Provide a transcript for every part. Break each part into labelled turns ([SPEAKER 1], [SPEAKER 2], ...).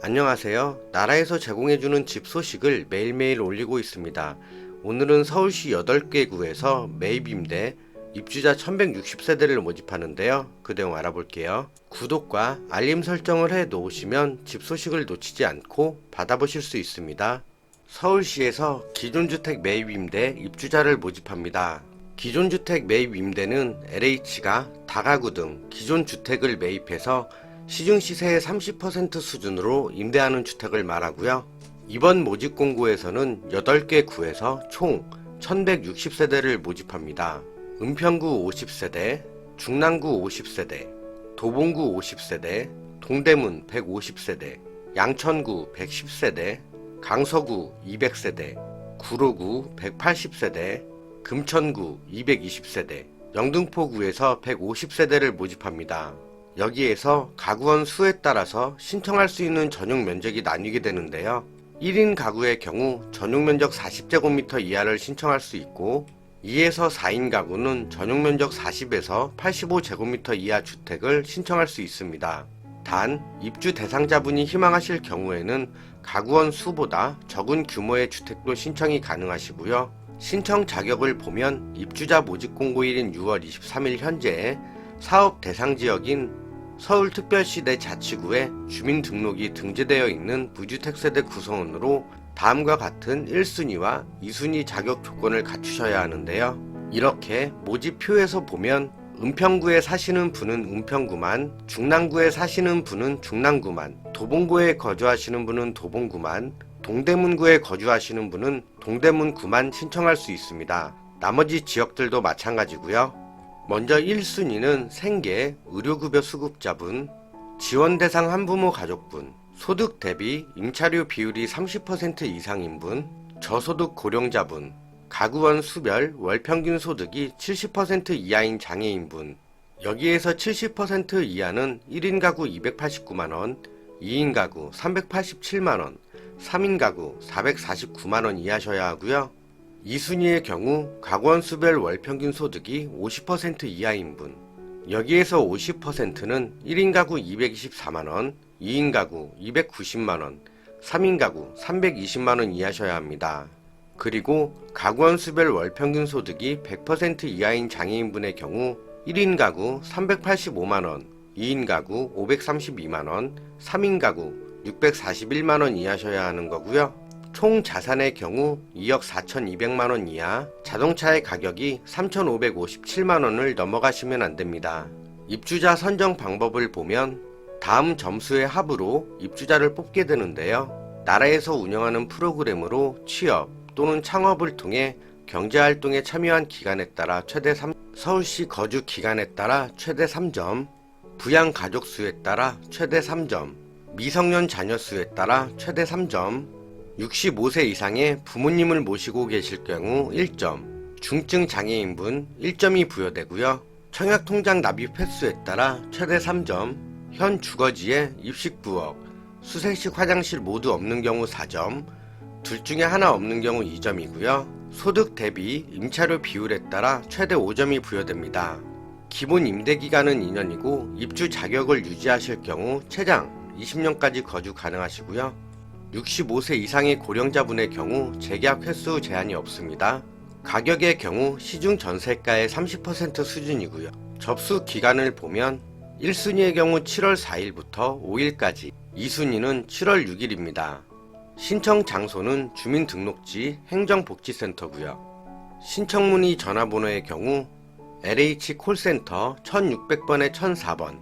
[SPEAKER 1] 안녕하세요. 나라에서 제공해주는 집 소식을 매일매일 올리고 있습니다. 오늘은 서울시 8개 구에서 매입임대 입주자 1160세대를 모집하는데요. 그 내용 알아볼게요. 구독과 알림 설정을 해 놓으시면 집 소식을 놓치지 않고 받아보실 수 있습니다. 서울시에서 기존주택 매입임대 입주자를 모집합니다. 기존주택 매입임대는 LH가 다가구 등 기존 주택을 매입해서 시중 시세의 30% 수준으로 임대하는 주택을 말하고요. 이번 모집 공고에서는 8개 구에서 총 1160세대를 모집합니다. 은평구 50세대, 중랑구 50세대, 도봉구 50세대, 동대문 150세대, 양천구 110세대, 강서구 200세대, 구로구 180세대, 금천구 220세대, 영등포구에서 150세대를 모집합니다. 여기에서 가구원 수에 따라서 신청할 수 있는 전용 면적이 나뉘게 되는데요. 1인 가구의 경우 전용 면적 40제곱미터 이하를 신청할 수 있고 2에서 4인 가구는 전용 면적 40에서 85제곱미터 이하 주택을 신청할 수 있습니다. 단 입주 대상자분이 희망하실 경우에는 가구원 수보다 적은 규모의 주택도 신청이 가능하시고요. 신청 자격을 보면 입주자 모집 공고일인 6월 23일 현재에 사업 대상 지역인 서울특별시 내 자치구에 주민등록이 등재되어 있는 무주택세대 구성원으로 다음과 같은 1순위와 2순위 자격 조건을 갖추셔야 하는데요. 이렇게 모집표에서 보면 은평구에 사시는 분은 은평구만, 중랑구에 사시는 분은 중랑구만, 도봉구에 거주하시는 분은 도봉구만, 동대문구에 거주하시는 분은 동대문구만 신청할 수 있습니다. 나머지 지역들도 마찬가지고요. 먼저 1순위는 생계, 의료급여 수급자분, 지원대상 한부모 가족분, 소득 대비 임차료 비율이 30% 이상인 분, 저소득 고령자분, 가구원 수별 월평균 소득이 70% 이하인 장애인분, 여기에서 70% 이하는 1인 가구 289만원, 2인 가구 387만원, 3인 가구 449만원 이하셔야 하고요. 2순위의 경우 가구원 수별 월평균 소득이 50% 이하인 분, 여기에서 50%는 1인 가구 224만원, 2인 가구 290만원, 3인 가구 320만원 이하셔야 합니다. 그리고 가구원 수별 월평균 소득이 100% 이하인 장애인분의 경우 1인 가구 385만원, 2인 가구 532만원, 3인 가구 641만원 이하셔야 하는 거고요. 총 자산의 경우 2억 4,200만원 이하, 자동차의 가격이 3,557만원을 넘어가시면 안됩니다. 입주자 선정 방법을 보면 다음 점수의 합으로 입주자를 뽑게 되는데요. 나라에서 운영하는 프로그램으로 취업 또는 창업을 통해 경제활동에 참여한 기간에 따라 최대 3, 서울시 거주 기간에 따라 최대 3점, 부양 가족 수에 따라 최대 3점, 미성년 자녀 수에 따라 최대 3점, 65세 이상의 부모님을 모시고 계실 경우 1점, 중증 장애인분 1점이 부여되고요. 청약통장 납입 횟수에 따라 최대 3점, 현 주거지에 입식 부엌, 수세식 화장실 모두 없는 경우 4점, 둘 중에 하나 없는 경우 2점이고요. 소득 대비 임차료 비율에 따라 최대 5점이 부여됩니다. 기본 임대기간은 2년이고 입주 자격을 유지하실 경우 최장 20년까지 거주 가능하시고요. 65세 이상의 고령자분의 경우 재계약 횟수 제한이 없습니다. 가격의 경우 시중 전세가의 30% 수준이고요. 접수 기간을 보면 1순위의 경우 7월 4일부터 5일까지, 2순위는 7월 6일입니다. 신청 장소는 주민등록지 행정복지센터고요. 신청 문의 전화번호의 경우 LH 콜센터 1600번에 1004번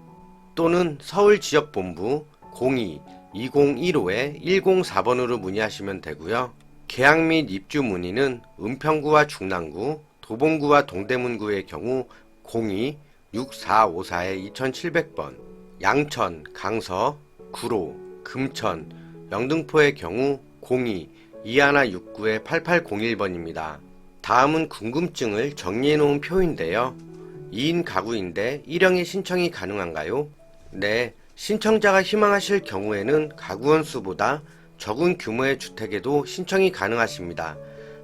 [SPEAKER 1] 또는 서울지역본부 02-2015-104번으로 문의하시면 되고요. 계약 및 입주 문의는 은평구와 중랑구, 도봉구와 동대문구의 경우 02-6454-2700번, 양천, 강서, 구로, 금천, 영등포의 경우 02-2169-8801번입니다. 다음은 궁금증을 정리해놓은 표인데요. 2인 가구인데 1형의 신청이 가능한가요? 네. 신청자가 희망하실 경우에는 가구원 수보다 적은 규모의 주택에도 신청이 가능하십니다.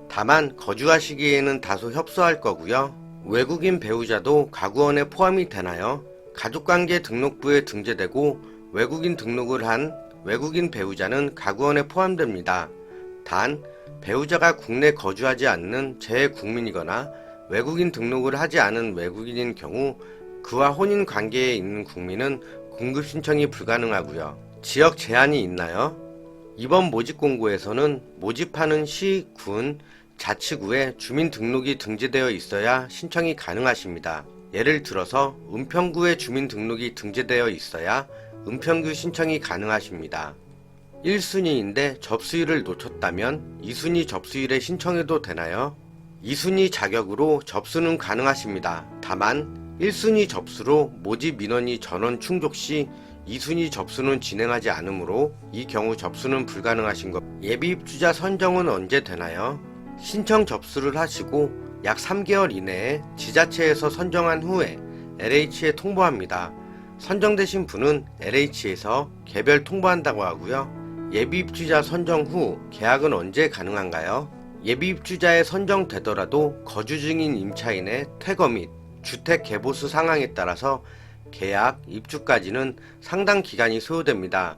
[SPEAKER 1] 다만 거주하시기에는 다소 협소할 거고요. 외국인 배우자도 가구원에 포함이 되나요? 가족관계 등록부에 등재되고 외국인 등록을 한 외국인 배우자는 가구원에 포함됩니다. 단, 배우자가 국내 거주하지 않는 재외국민이거나 외국인 등록을 하지 않은 외국인인 경우 그와 혼인 관계에 있는 국민은 공급 신청이 불가능하고요. 지역 제한이 있나요? 이번 모집 공고에서는 모집하는 시, 군, 자치구에 주민등록이 등재되어 있어야 신청이 가능하십니다. 예를 들어서 은평구에 주민등록이 등재되어 있어야 은평구 신청이 가능하십니다. 1순위인데 접수일을 놓쳤다면 2순위 접수일에 신청해도 되나요? 2순위 자격으로 접수는 가능하십니다. 다만 1순위 접수로 모집 민원이 전원 충족 시 2순위 접수는 진행하지 않으므로 이 경우 접수는 불가능하신 것. 예비 입주자 선정은 언제 되나요? 신청 접수를 하시고 약 3개월 이내에 지자체에서 선정한 후에 LH에 통보합니다. 선정되신 분은 LH에서 개별 통보한다고 하고요. 예비 입주자 선정 후 계약은 언제 가능한가요? 예비 입주자에 선정되더라도 거주 중인 임차인의 퇴거 및 주택 개보수 상황에 따라서 계약, 입주까지는 상당 기간이 소요됩니다.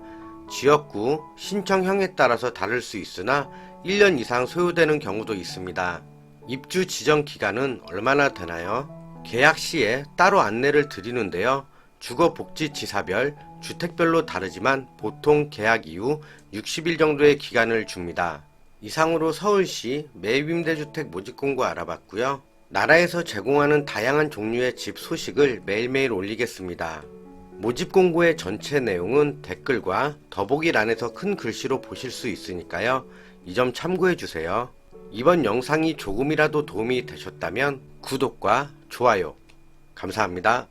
[SPEAKER 1] 지역구, 신청형에 따라서 다를 수 있으나 1년 이상 소요되는 경우도 있습니다. 입주 지정 기간은 얼마나 되나요? 계약 시에 따로 안내를 드리는데요. 주거복지지사별, 주택별로 다르지만 보통 계약 이후 60일 정도의 기간을 줍니다. 이상으로 서울시 매입임대주택 모집공고 알아봤고요. 나라에서 제공하는 다양한 종류의 집 소식을 매일매일 올리겠습니다. 모집공고의 전체 내용은 댓글과 더보기란에서 큰 글씨로 보실 수 있으니까요. 이 점 참고해주세요. 이번 영상이 조금이라도 도움이 되셨다면 구독과 좋아요 감사합니다.